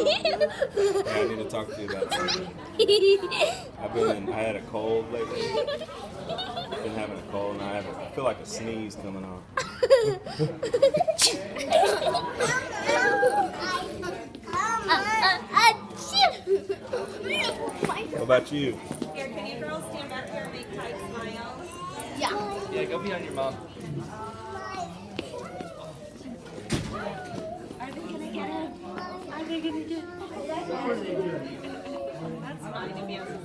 Yeah, I need to talk to you about something. I had a cold lately. I've been having a cold, and I feel like a sneeze coming on. What about you? Here, can you girls stand back here and make tight smiles? Yeah, go behind your mom. Are they gonna get him? Are they gonna get him? That's fine to be able to